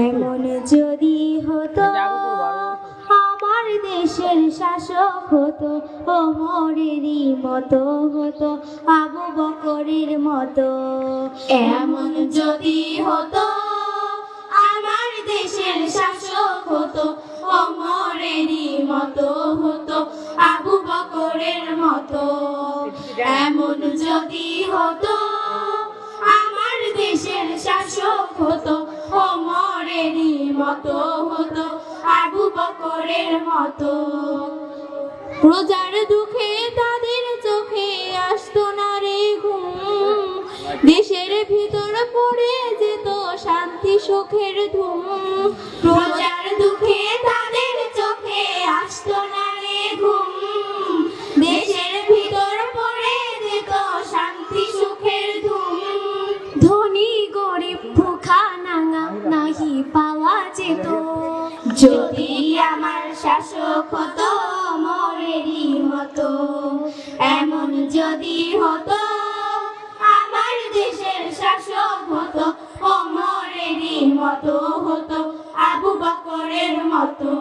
এমন যদি হতো আমার দেশের শাসক হতো ওমরেরই মতো হতো আবু বকরের মতো। এমন যদি হতো আমার দেশের শাসক হতো ওমরেরই মতো হতো আবু বকরের মতো। এমন যদি হতো আমার দেশের শাসক হতো ওমরেরই মতো হতো আবু বকরের মতো। প্রজার দুঃখে তাদের চোখে আসতো না রে ঘুম, দেশের ভিতর পড়ে যেত শান্তি সুখের ধুম। প্রজার দুঃখে তাদের চোখে আসতো না রে ঘুম, দেশের ভিতর পড়ে যেত শান্তি সুখের ধুম। ধনী গরিব ভুখা নাঙা নাহি পাওয়া যেত যদি আমার শাসক হতো ওমরেরই মতো। এমন যদি হতো আমার দেশের শাসক হতো ওমরেরই মতো হতো আবু বকরের মতো।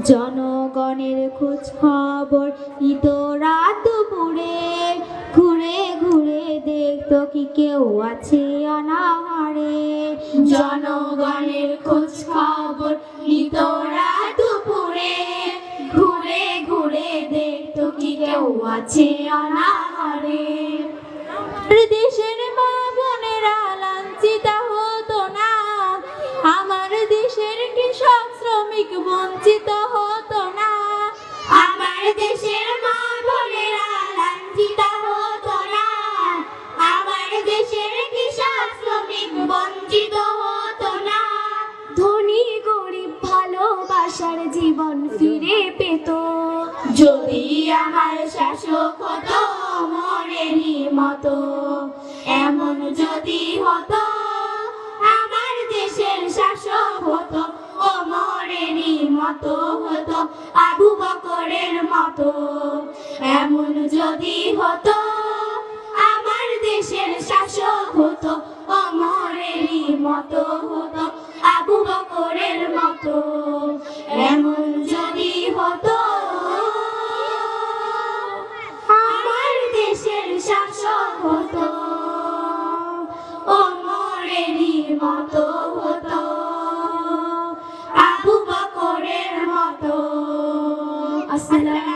জনগণের খোঁজ খবর নিত রাত দুপুরে, ঘুরে ঘুরে দেখতো কি কেউ আছে অনাহারে। জনগণের খোঁজ খবর নিত রাত দুপুরে, ঘুরে ঘুরে দেখতো কি কেউ আছে অনাহারে। দেশের মা বোনেরা লাঞ্ছিত হতো না, আমার দেশের কৃষক শ্রমিক বঞ্চিত হতো না। আমার দেশের মা বোনেরা লাঞ্ছিত হতো না, আমার দেশের কৃষক শ্রমিক বঞ্চিত হতো না। ধনী গরিব ভালোবাসার জীবন ফিরে পেত যদি আমার শাসক হতো ওমরেরই মতো। এমন যদি হতো আমার দেশের শাসক হতো ওমরেরই মতো হতো আবু বকরের মতো। এমন যদি হতো আমার দেশের শাসক হতো ওমরেরই মতো হতো আবু বকরের মতো। এমন যদি হতো আমার দেশের শাসক হতো ওমরেরই মতো হতো আবু বকরের মতো। আসসালামু